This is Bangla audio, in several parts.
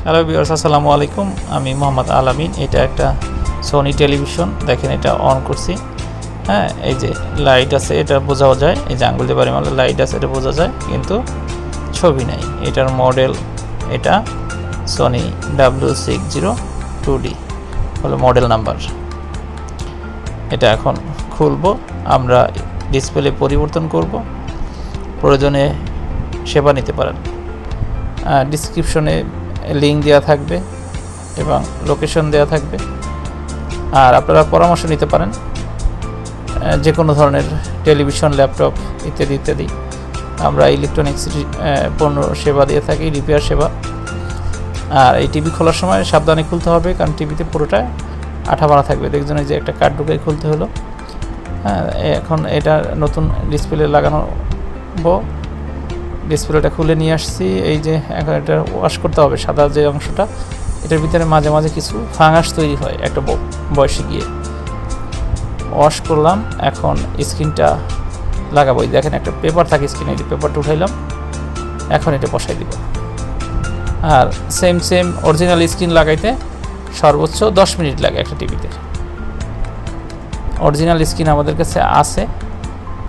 হ্যালো ভিউয়ার্স, আসসালামু আলাইকুম। আমি মোহাম্মদ আলামিন। এটা একটা সোনি টেলিভিশন। দেখেন, এটা অন করছি। হ্যাঁ, এই যে লাইট আছে, এটা বোঝাও যায়। এই যে আঙ্গুল দিয়ে বাড়ি মারলে লাইট আছে, এটা বোঝা যায়, কিন্তু ছবি নাই। এটার মডেল এটা সনি W60 2D হলো মডেল নাম্বার। এটা এখন খুলবো, আমরা ডিসপ্লে পরিবর্তন করব। প্রয়োজনে সেবা নিতে পারেন। ডিসক্রিপশনে লিঙ্ক দেওয়া থাকবে এবং লোকেশন দেওয়া থাকবে। আর আপনারা পরামর্শ নিতে পারেন যে কোনো ধরনের টেলিভিশন, ল্যাপটপ ইত্যাদি ইত্যাদি। আমরা ইলেকট্রনিক্স পণ্য সেবা দিয়ে থাকি, রিপেয়ার সেবা। আর এই টিভি খোলার সময় সাবধানে খুলতে হবে, কারণ টিভিতে পুরোটা আঠা মারা থাকবে। দেখছেন, এই যে একটা কার্ড ঢুকে খুলতে হলো। হ্যাঁ, এখন এটা নতুন ডিসপ্লে লাগানো, ডিসপ্লেটা খুলে নিয়ে আসছি। এই যে এখন এটা ওয়াশ করতে হবে, সাদা যে অংশটা, এটার ভিতরে মাঝে মাঝে কিছু ফাঙ্গাস তৈরি হয় একটা বয়সে গিয়ে। ওয়াশ করলাম, এখন স্ক্রিনটা লাগাবো। দেখেন, একটা পেপার থাকে স্ক্রিনে, এই পেপারটা উঠাইলাম, এখন এটা বসাই দিব। আর সেম অরিজিনাল স্ক্রিন লাগাইতে সর্বোচ্চ 10 মিনিট লাগে একটা টিভিতে। অরিজিনাল স্ক্রিন আমাদের কাছে আছে,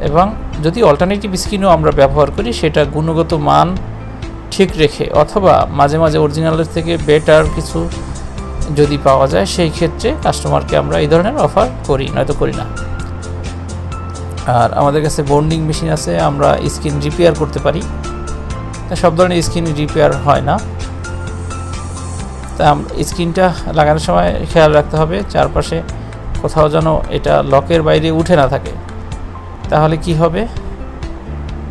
এবং যদি অল্টারনেটিভ স্ক্রিনও আমরা ব্যবহার করি, সেটা গুণগত মান ঠিক রেখে অথবা মাঝে মাঝে অরিজিনালের থেকে বেটার কিছু যদি পাওয়া যায়, সেই ক্ষেত্রে কাস্টমারকে আমরা এই ধরনের অফার করি, নয়তো করি না। আর আমাদের কাছে বন্ডিং মেশিন আছে, আমরা স্ক্রিন রিপেয়ার করতে পারি। সব ধরনের স্ক্রিন রিপেয়ার হয় না। তা স্ক্রিনটা লাগানোর সময় খেয়াল রাখতে হবে চারপাশে কোথাও যেন এটা লকের বাইরে উঠে না থাকে, তাহলে কি হবে,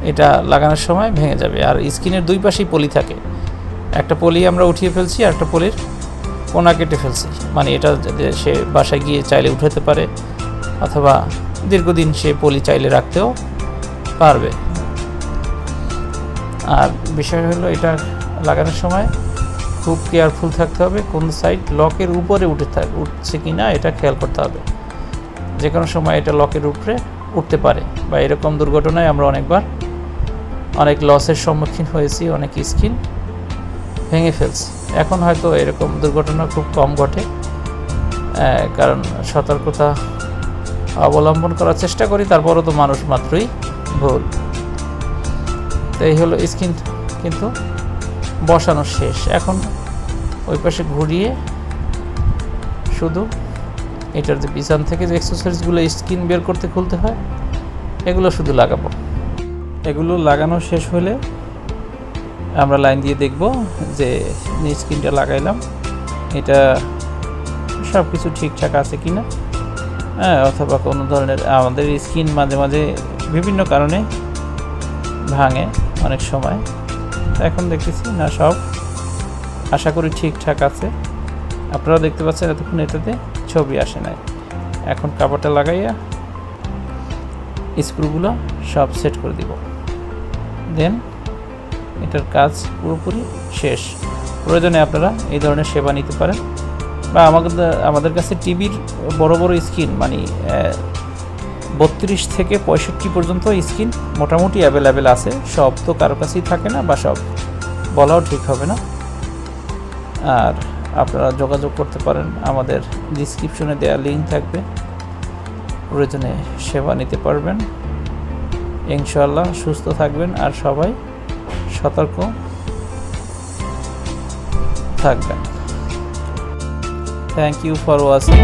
এটা লাগানোর সময় ভেঙে যাবে। আর স্ক্রিনের দুই পাশেই পলি থাকে, একটা পলি আমরা উঠিয়ে ফেলছি আর একটা পলির কোনা কেটে ফেলছি। মানে এটা সে বাসায় গিয়ে চাইলে উঠাতে পারে, অথবা দীর্ঘদিন সে পলি চাইলে রাখতেও পারবে। আর বিষয় হলো, এটা লাগানোর সময় খুব কেয়ারফুল থাকতে হবে, কোন সাইড লকের উপরে উঠছে কি না এটা খেয়াল করতে হবে। যে কোনো সময় এটা লকের উপরে উঠতে পারে, বা এরকম দুর্ঘটনায় আমরা অনেক লসের সম্মুখীন হয়েছি, অনেক স্ক্রিন ভেঙে ফেলছি। এখন হয়তো এরকম দুর্ঘটনা খুব কম ঘটে, কারণ সতর্কতা অবলম্বন করার চেষ্টা করি, তারপরও তো মানুষ মাত্রই ভুল। তো এই হলো স্ক্রিন, কিন্তু বসানো শেষ। এখন ওই পাশে ঘুরিয়ে শুধু এটার যে পিছন থেকে যে অ্যাক্সেসরিজগুলো স্ক্রিন বের করতে খুলতে হয়, এগুলো শুধু লাগাবো। এগুলো লাগানো শেষ হলে আমরা লাইন দিয়ে দেখব যে স্ক্রিনটা লাগাইলাম, এটা সব কিছু ঠিকঠাক আছে কি না। হ্যাঁ, অথবা কোনো ধরনের আমাদের স্ক্রিন মাঝে মাঝে বিভিন্ন কারণে ভাঙে অনেক সময়। এখন দেখতেছি না, সব আশা করি ঠিকঠাক আছে। আপনারা দেখতে পাচ্ছেন এতক্ষণ এটাতে ছবি আসে নাই। এখন কাপড়টা লাগাইয়া স্ক্রুগুলো সব সেট করে দিব, দেন এটার কাজ পুরোপুরি শেষ। প্রয়োজনে আপনারা এই ধরনের সেবা নিতে পারেন, বা আমাদের কাছে টিভির বড় বড় স্ক্রিন, মানে 32 থেকে 65 পর্যন্ত স্ক্রিন মোটামুটি অ্যাভেলেবেল আছে। সব তো কারো কাছেই থাকে না, বা সব বলাও ঠিক হবে না। আর আপনারা যোগাযোগ করতে পারেন, আমাদের ডিসক্রিপশনে দেওয়া লিঙ্ক থাকবে, প্রয়োজনে সেবা নিতে পারবেন। ইনশাআল্লাহ সুস্থ থাকবেন আর সবাই সতর্ক থাকবেন। Thank you for watching.